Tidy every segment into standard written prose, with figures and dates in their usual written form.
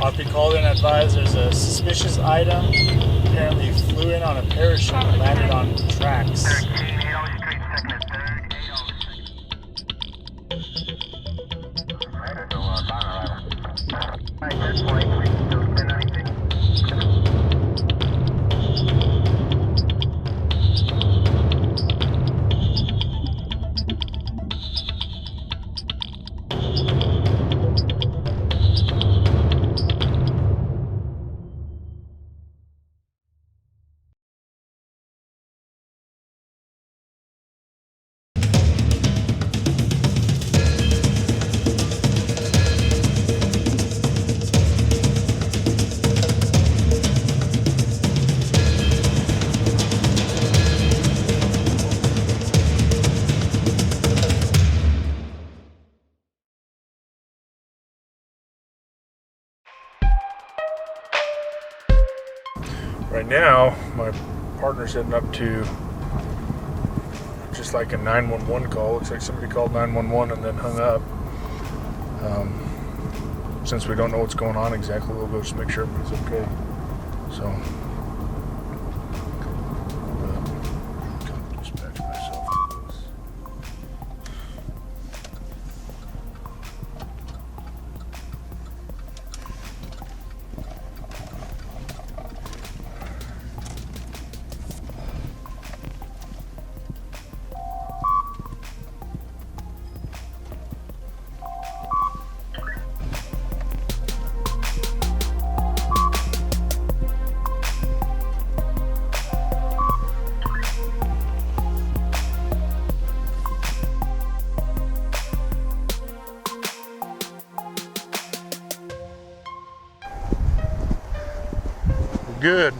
RP called in, advised there's a suspicious item. Apparently flew in on a parachute and landed on tracks. Right now, my partner's heading up to just like a 911 call. Looks like somebody called 911 and then hung up. Since we don't know what's going on exactly, we'll go just make sure everybody's okay. So, dispatch myself. Good.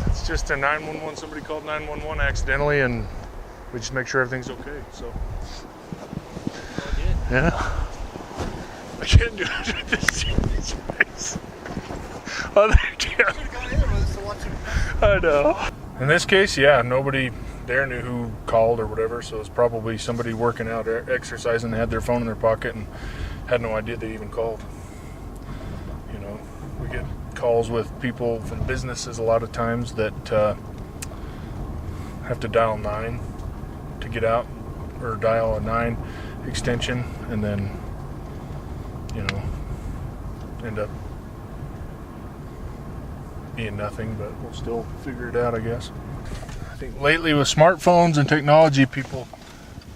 It's just a 911. Somebody called 911 accidentally, and we just make sure everything's okay. So, yeah. I can't do it with this face. I know. In this case, yeah, nobody there knew who called or whatever, so it's probably somebody working out or exercising, had their phone in their pocket and had no idea they even called. You know, we get calls with people from businesses a lot of times that have to dial 9 to get out, or dial a 9 extension, and then, you know, end up being nothing, but we'll still figure it out, I guess. I think lately with smartphones and technology, people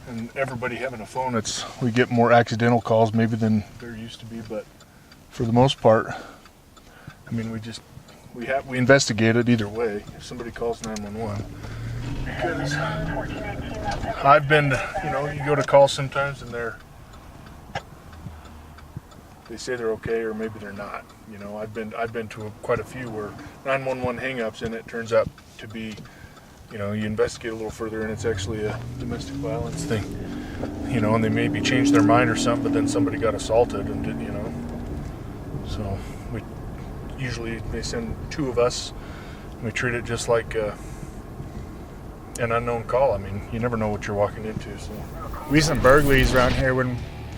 and everybody having a phone, we get more accidental calls maybe than there used to be, but for the most part, I mean, we investigate it either way if somebody calls 911. Because I've been, you know, you go to call sometimes and they say they're okay, or maybe they're not. You know, I've been to quite a few where 911 hang-ups, and it turns out to be, you know, you investigate a little further and it's actually a domestic violence thing. You know, and they maybe changed their mind or something, but then somebody got assaulted and didn't, you know. So usually they send 2 of us, and we treat it just like an unknown call. I mean, you never know what you're walking into. So recent burglaries around here,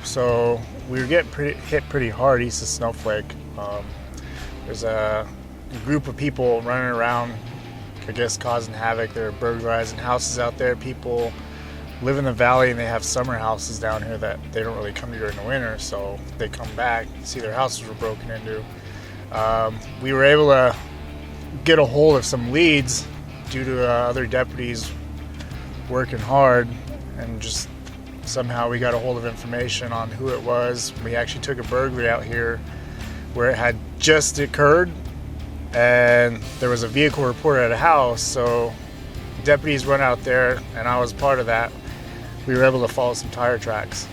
so we were getting hit pretty hard east of Snowflake. There's a group of people running around, I guess, causing havoc. They're burglarizing houses out there. People live in the valley and they have summer houses down here that they don't really come to during the winter, so they come back, see their houses were broken into. We were able to get a hold of some leads due to other deputies working hard, and just somehow we got a hold of information on who it was. We actually took a burglary out here where it had just occurred, and there was a vehicle reported at a house, so deputies went out there, and I was part of that. We were able to follow some tire tracks,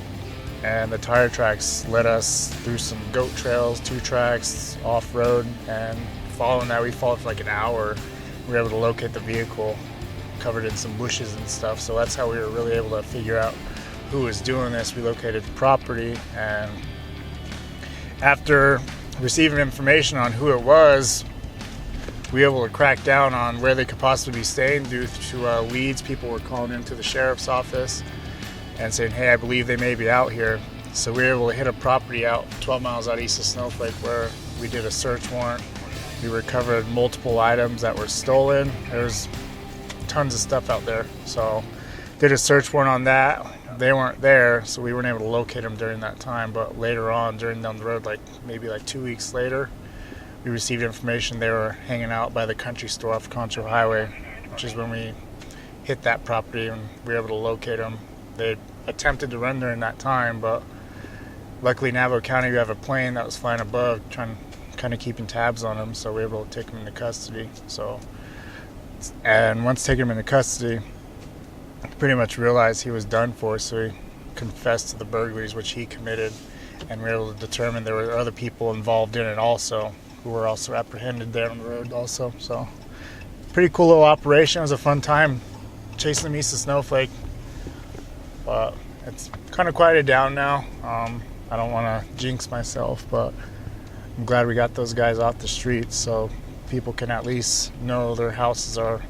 and the tire tracks led us through some goat trails, 2 tracks, off-road, and following that, we followed for like an hour. We were able to locate the vehicle covered in some bushes and stuff, so that's how we were really able to figure out who was doing this. We located the property, and after receiving information on who it was, we were able to crack down on where they could possibly be staying due to leads. People were calling into the sheriff's office and saying, hey, I believe they may be out here. So we were able to hit a property out 12 miles out east of Snowflake where we did a search warrant. We recovered multiple items that were stolen. There's tons of stuff out there. So did a search warrant on that. They weren't there, so we weren't able to locate them during that time. But later on, during down the road, maybe 2 weeks later, we received information they were hanging out by the country store off Concho Highway, which is when we hit that property and we were able to locate them. They attempted to run during that time, but luckily Navajo County, we have a plane that was flying above, kind of keeping tabs on them, so we were able to take them into custody. And once taking him into custody, pretty much realized he was done for, so he confessed to the burglaries which he committed, and we were able to determine there were other people involved in it also, who were also apprehended there on the road also. So pretty cool little operation. It was a fun time chasing them east of Snowflake, but it's kind of quieted down now. I don't want to jinx myself, but I'm glad we got those guys off the streets so people can at least know their houses are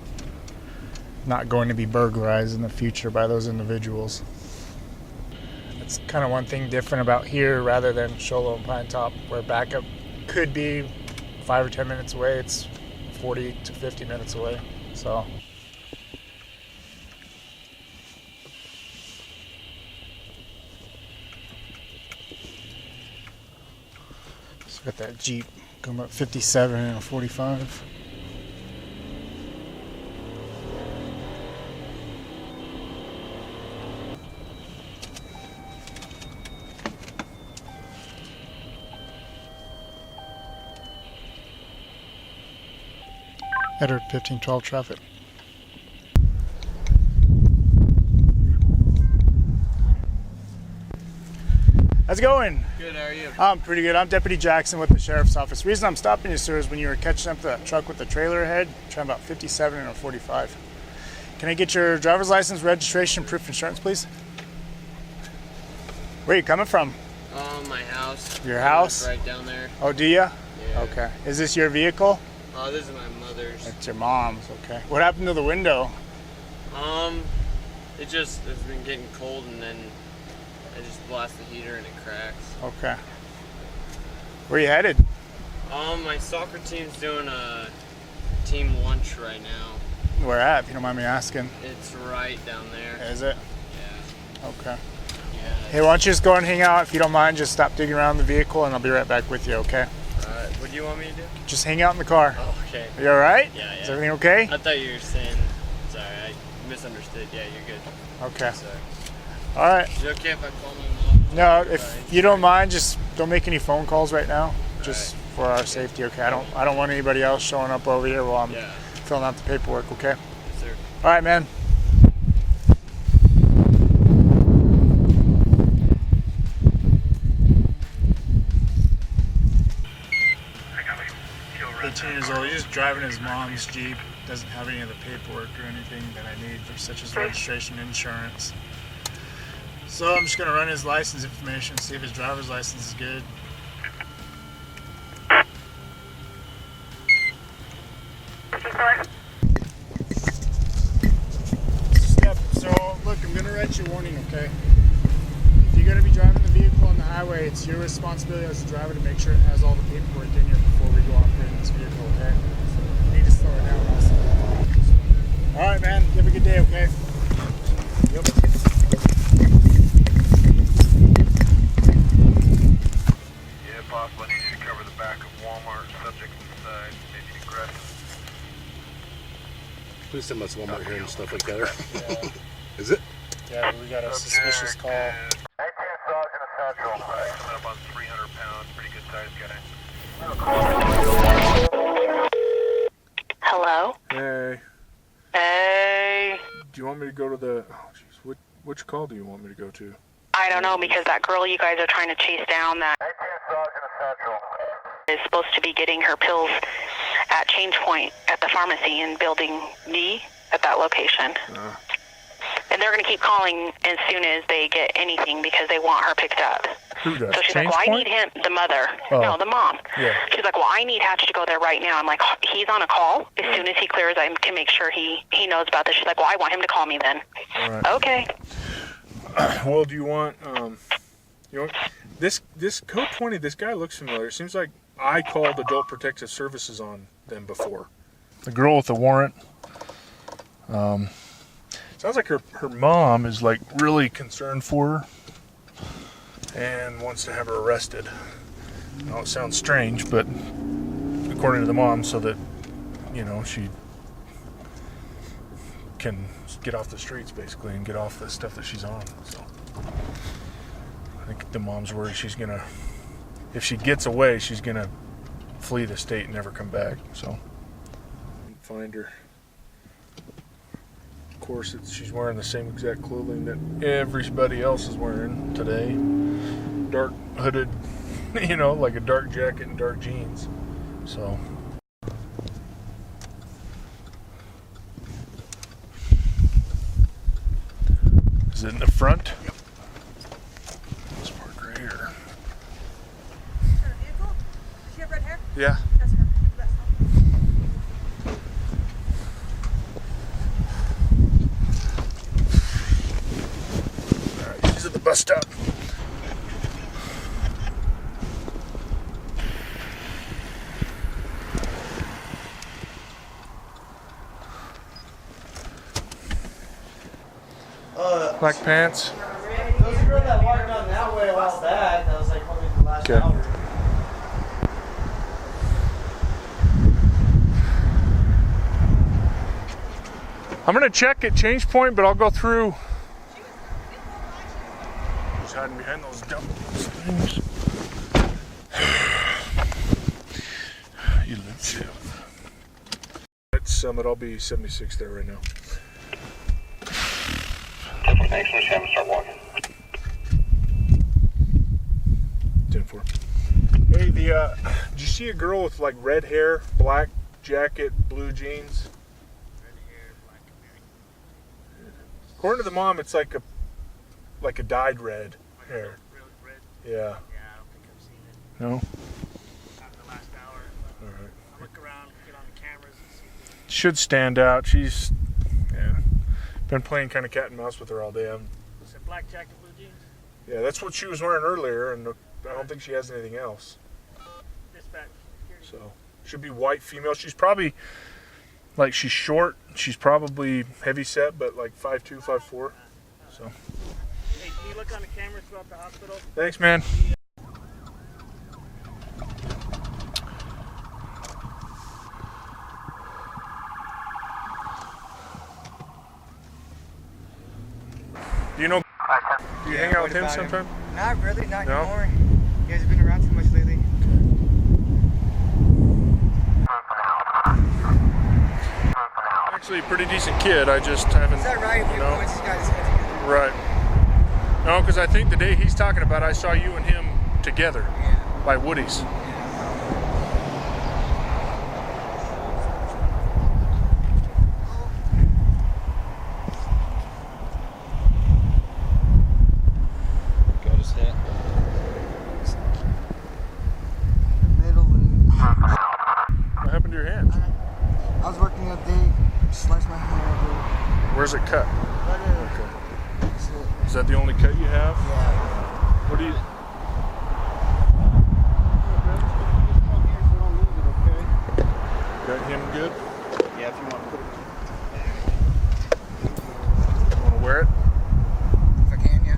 not going to be burglarized in the future by those individuals. That's kind of one thing different about here rather than Sholo and Pine Top, where backup could be 5 or 10 minutes away. It's 40 to 50 minutes away. So got that Jeep going up 57 and a 45. Header 1512 traffic. How's it going? Good, how are you? I'm pretty good. I'm Deputy Jackson with the Sheriff's Office. The reason I'm stopping you, sir, is when you were catching up that truck with the trailer ahead, trying about 57 and a 45. Can I get your driver's license, registration, proof of insurance, please? Where are you coming from? My house. Your house? Right down there. Oh, do ya? Yeah. Okay. Is this your vehicle? Oh, this is my mother's. It's your mom's, okay. What happened to the window? It's been getting cold and then I just blast the heater and it cracks. Okay. Where you headed? My soccer team's doing a team lunch right now. Where at, if you don't mind me asking? It's right down there. Is it? Yeah. Okay. Yeah. Hey, why don't you just go and hang out? If you don't mind, just stop digging around the vehicle and I'll be right back with you, okay? What do you want me to do? Just hang out in the car. Oh, okay. Are you alright? Yeah. Is everything okay? I thought you were saying, sorry, I misunderstood. Yeah, you're good. Okay. Sorry. Alright. Is it okay if I call my mom? No, if you don't mind, just don't make any phone calls right now. Just for our safety, okay? I don't want anybody else showing up over here while I'm filling out the paperwork, okay? Yes, sir. Alright, man. Years old. He's just driving his mom's Jeep. Doesn't have any of the paperwork or anything that I need, such as registration, insurance. So I'm just gonna run his license information, see if his driver's license is good. So look, I'm gonna write you a warning, okay? If you're gonna be driving the vehicle on the highway, it's your responsibility as a driver to make sure it has all the paperwork in here before we go operating this vehicle, okay? So you need to slow it down also. Alright, man. You have a good day, okay? Yep. Yeah, possible. I need you to cover the back of Walmart, subject inside, maybe aggressive. Please tell me it's Walmart here and stuff like that. Yeah. Is it? Yeah, we got a suspicious call. 18 Sergeant Essential. Coming up on 300 pounds, pretty good sized guy. Hello? Hey, Hey. do you want me to go to the? Oh, jeez, which call do you want me to go to? I don't know, because that girl you guys are trying to chase down that 18 Sergeant Essential. is supposed to be getting her pills at Change Point at the pharmacy in Building D at that location. And they're going to keep calling as soon as they get anything because they want her picked up. Who does? So she's Change like, well, Point? I need him, the mother. Oh. No, the mom. Yeah. She's like, well, I need Hatch to go there right now. I'm like, he's on a call. As soon as he clears, I can make sure he knows about this. She's like, well, I want him to call me then. All right. Okay. Well, do you want You know, this code 20, this guy looks familiar. It seems like I called Adult Protective Services on them before. The girl with the warrant. Sounds like her mom is like really concerned for her and wants to have her arrested. I know it sounds strange, but according to the mom, so that, you know, she can get off the streets basically and get off the stuff that she's on. So I think the mom's worried she's gonna, if she gets away, she's gonna flee the state and never come back. So find her. Of course, she's wearing the same exact clothing that everybody else is wearing today. Dark hooded, you know, like a dark jacket and dark jeans. So is it in the front? Yep. Let's park right here. Is her vehicle? Does she have red hair? Yeah. That's her. That's her. Alright, she's at the bus stop. Black pants. There was a girl that walked down that way a while back. That was like probably the last Okay. hour. I'm gonna check at change point, but I'll go through. She's hiding behind those dumb things. You live safe. At Summit, I'll be 76 there right now. Thanks, let's have him start walking. 10-4. Hey, did you see a girl with like red hair, black jacket, blue jeans? According to the mom, it's like a dyed red hair. Yeah. Yeah, I don't think I've seen it. No? Not in the last hour. All right. I'll look around, get on the cameras and see if Should stand out. She's, yeah, been playing kind of cat and mouse with her all day. it's a black jacket, blue jeans. Yeah, that's what she was wearing earlier, and I don't think she has anything else. Dispatch. So, should be white female. She's probably, like, she's short. She's probably heavy set, but like 5'2", 5'4". So, Hey, can you look on the cameras throughout the hospital? thanks, man. Do you know? Do you hang out with him sometime? Not really, not No? anymore. You guys have been around too much lately. Actually, a pretty decent kid. I just haven't. Is that right? If you No. once you guys get together. Right. No, because I think the day he's talking about, I saw you and him together Yeah. by Woody's. Got his hat. Middle and What happened to your hand? I was working all day, sliced my hand Where's it cut? over. Right here. Okay. That's it. Is that the only cut you have? Yeah. What do you? Got him good? Yeah, if you want to put it. Want to wear it? If I can, yeah.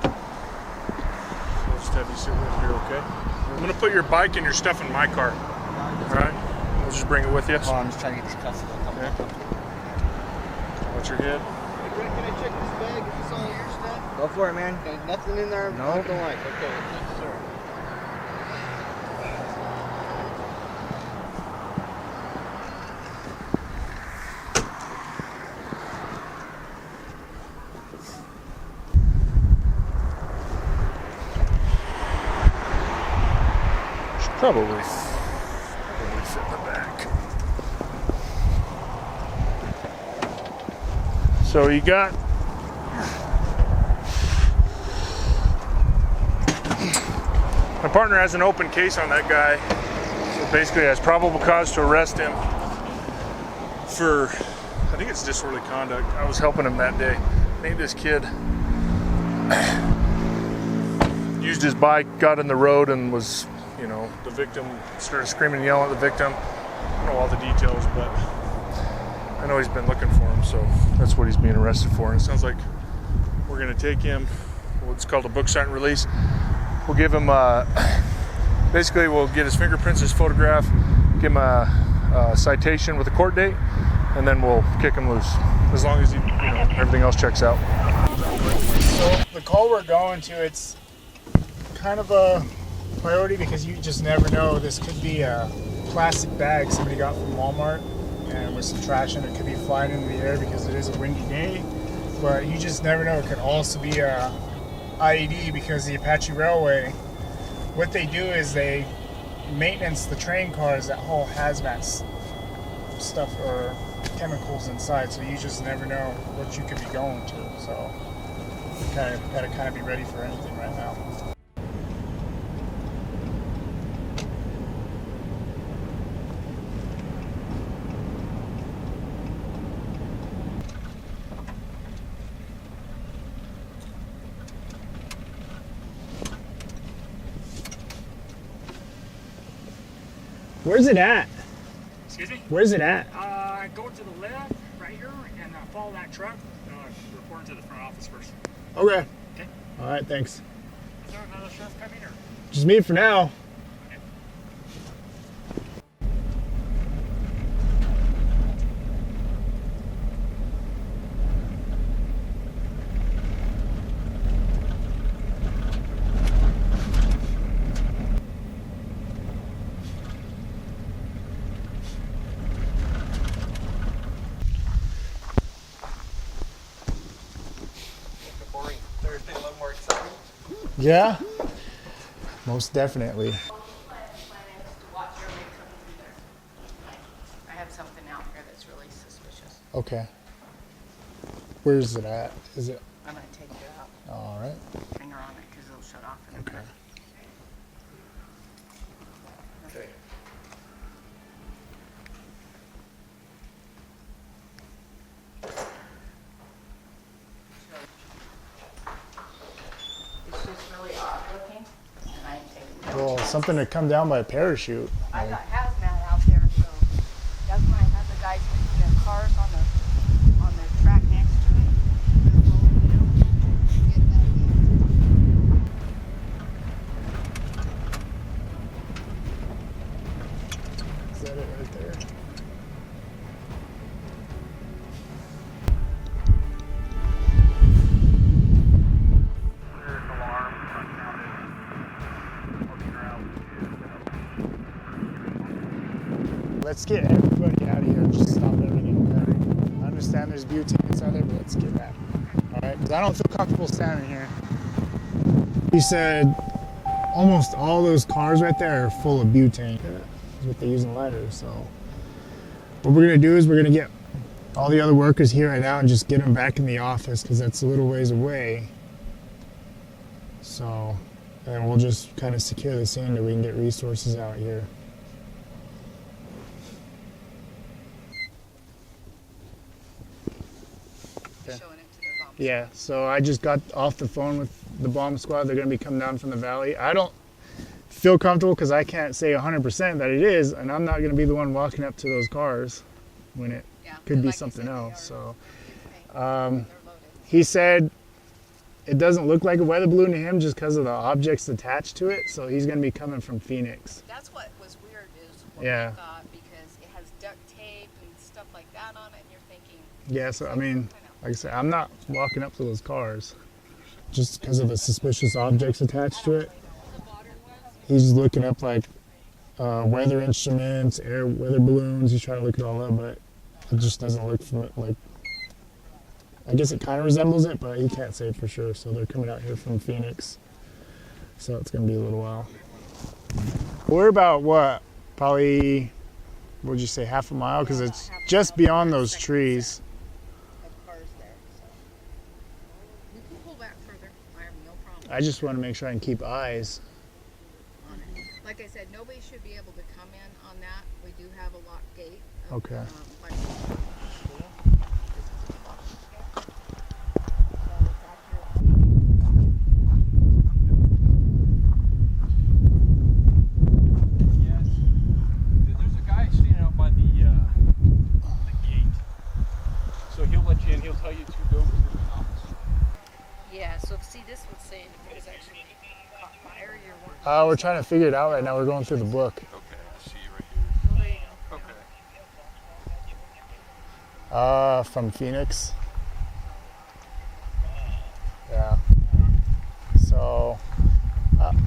I'll just have you sit right here, okay? I'm gonna put your bike and your stuff in my car. All right? We'll just bring it with you. Oh, I'm just trying to get these cuffs. Okay. Watch your head. Can I check this bag? Is this all your stuff? Go for it, man. Okay, nothing in there No. I don't like. Okay, thank you, sir. Should probably fit in the back. So you got my partner has an open case on that guy. So basically has probable cause to arrest him for, I think it's disorderly conduct. I was helping him that day. I think this kid used his bike, got in the road, and was, you know, the victim started screaming and yelling at the victim. I don't know all the details, but I know he's been looking for him, so that's what he's being arrested for. And it sounds like we're going to take him, what's called a book sign release. We'll give him, basically we'll get his fingerprints, his photograph, give him a citation with a court date, and then we'll kick him loose. As long as he, everything else checks out. So the call we're going to, it's kind of a priority because you just never know. This could be a plastic bag somebody got from Walmart and with some trash in it. Could be flying into the air because it is a windy day, but you just never know. It could also be a IED because the Apache Railway, what they do is they maintenance the train cars that haul hazmat stuff or chemicals inside, so you just never know what you could be going to. So you gotta be ready for anything right now. Where's it at? Excuse me? Where's it at? Go to the left, right here, and follow that truck. Report to the front office first. Okay. Okay. All right, thanks. Is there another sheriff coming, or? Just me for now. Thursday a little more exciting. Yeah, most definitely. I have something out here that's really suspicious. Okay. Where's it at? Is it? I'm going to take it out. All right. Finger on it because it'll shut off in a Okay. minute. Okay. It's just really odd looking, and I ain't taking it. Well, something to come down by a parachute. I got hazmat out there, so that's when I had the guys leaving their cars on the track next to it. Is that it right there? Let's get everybody out of here and just stop everything. Okay? I understand there's butane inside there, but let's get that. All right? Because I don't feel comfortable standing here. He said almost all those cars right there are full of butane. That's what they use in lighters. So what we're going to do is we're going to get all the other workers here right now and just get them back in the office because that's a little ways away. So, and we'll just kind of secure the scene that we can get resources out here. Showing it to the bomb. Yeah, so I just got off the phone with the bomb squad. They're going to be coming down from the valley. I don't feel comfortable because I can't say 100% that it is, and I'm not going to be the one walking up to those cars when it could be something else. So he said it doesn't look like a weather balloon to him just because of the objects attached to it, so he's going to be coming from Phoenix. That's what was weird is what Yeah. I thought, because it has duct tape and stuff like that on it, and you're thinking, Yeah, so I mean, like I said, I'm not walking up to those cars just because of the suspicious objects attached to it. He's looking up like weather instruments, weather balloons. He's trying to look it all up, but it just doesn't look like. I guess it kind of resembles it, but he can't say for sure. So they're coming out here from Phoenix, so it's gonna be a little while. We're about what? Probably, what would you say, half a mile? Because it's just beyond those trees. of cars there. So you can pull back further. I have no problem I just want to make sure I can keep eyes. on it. Like I said, nobody should be able to come in on that. We do have a locked gate. Okay. Like tell you to go to the house. Yeah, so see, this one's saying if it was actually caught fire, you're one. We're trying to figure it out right now. We're going through the book. Okay, I see you right here. Well, there you go. Okay. From Phoenix. Yeah. So,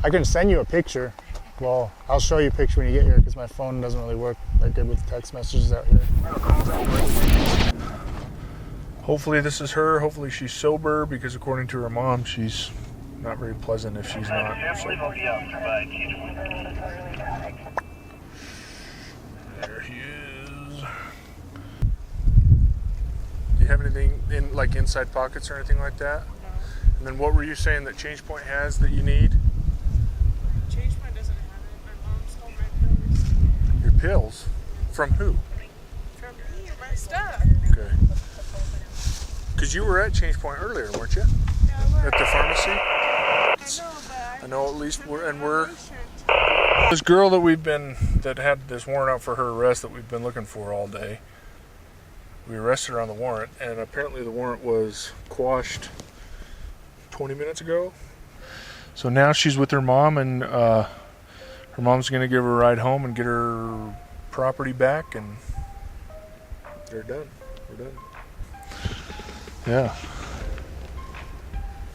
I can send you a picture. Well, I'll show you a picture when you get here because my phone doesn't really work that good with text messages out here. Hopefully this is her. Hopefully she's sober because according to her mom, she's not very pleasant if she's not. So. There he is. Do you have anything in like inside pockets or anything like that? No. And then what were you saying that Change Point has that you need? Change Point doesn't have it. My mom stole my pills. Your pills? From who? From me and my stuff. Okay. Because you were at Change Point earlier, weren't you? Yeah, At the pharmacy? I know at least we're this girl that had this warrant out for her arrest that we've been looking for all day. We arrested her on the warrant, and apparently the warrant was quashed 20 minutes ago. So now she's with her mom, and her mom's going to give her a ride home and get her property back, and they're done. We're done. Yeah.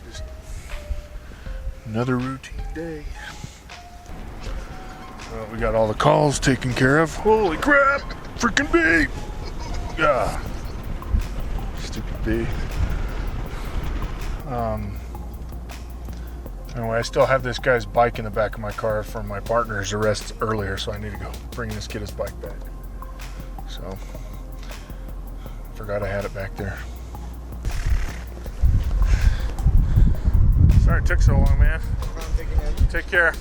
Just another routine day. Well, we got all the calls taken care of. Holy crap! Freaking bee! Yeah. Stupid bee. Anyway, I still have this guy's bike in the back of my car from my partner's arrest earlier, so I need to go bring this kid his bike back. So, forgot I had it back there. Sorry it took so long, man. Take care.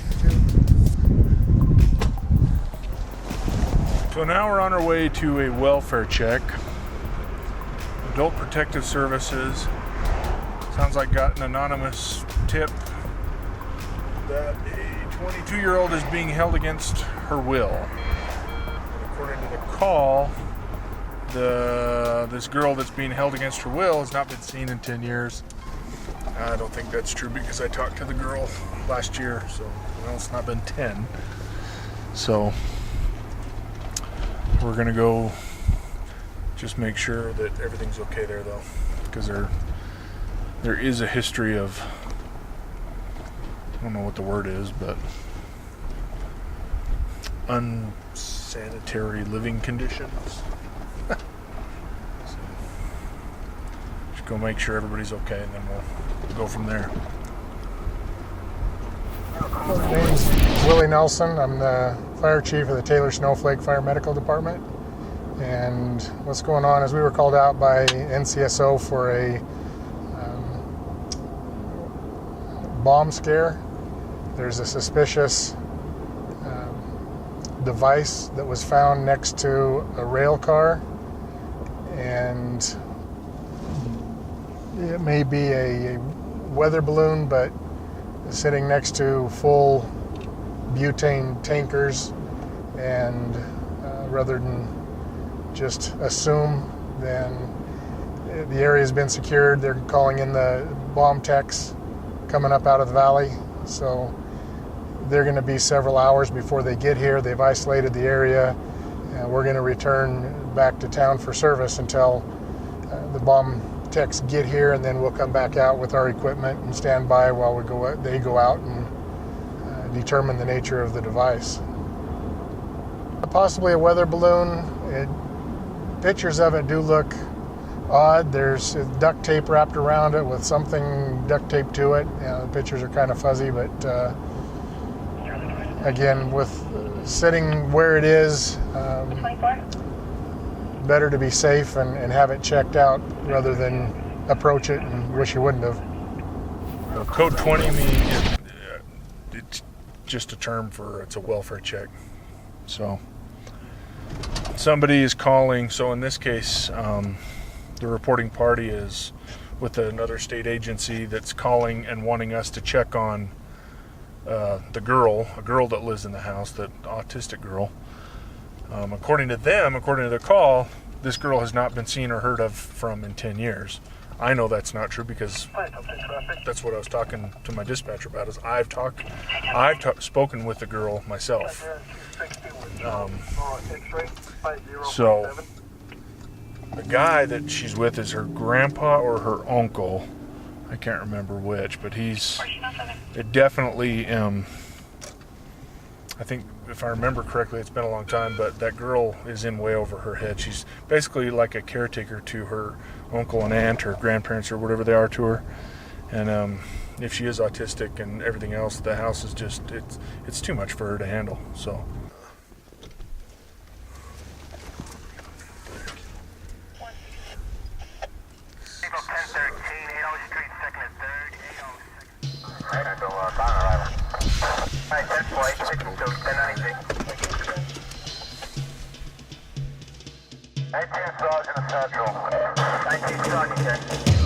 So now we're on our way to a welfare check. Adult Protective Services. Sounds like got an anonymous tip that a 22-year-old is being held against her will. And according to the call, this girl that's being held against her will has not been seen in 10 years. I don't think that's true because I talked to the girl last year, so well, it's not been 10. So we're gonna go just make sure that everything's okay there, though, because there is a history of, I don't know what the word is, but unsanitary living conditions. So, just go make sure everybody's okay, and then we'll go from there. My name's Willie Nelson. I'm the fire chief of the Taylor Snowflake Fire Medical Department. And what's going on is we were called out by NCSO for a bomb scare. There's a suspicious device that was found next to a rail car, and it may be a weather balloon, but sitting next to full butane tankers, and rather than just assume, then the area has been secured. They're calling in the bomb techs coming up out of the valley, so they're going to be several hours before they get here. They've isolated the area, and we're going to return back to town for service until the bomb techs get here, and then we'll come back out with our equipment and stand by while they go out and determine the nature of the device. Possibly a weather balloon. Pictures of it do look odd. There's duct tape wrapped around it with something duct taped to it. The pictures are kind of fuzzy, but again, with sitting where it is, better to be safe and have it checked out rather than approach it and wish you wouldn't have. Well, Code 20 means it's just a term for it's a welfare check. So somebody is calling. So in this case, the reporting party is with another state agency that's calling and wanting us to check on a girl that lives in the house, that autistic girl. According to them, according to the call, this girl has not been seen or heard of from in 10 years. I know that's not true because that's what I was talking to my dispatcher about. Is I've spoken with the girl myself. So the guy that she's with is her grandpa or her uncle. I can't remember which, but it definitely. I think if I remember correctly, it's been a long time, but that girl is in way over her head. She's basically like a caretaker to her uncle and aunt or grandparents or whatever they are to her. And if she is autistic and everything else, the house is just, it's too much for her to handle. So. Sergeant Central. 19 Sergeant.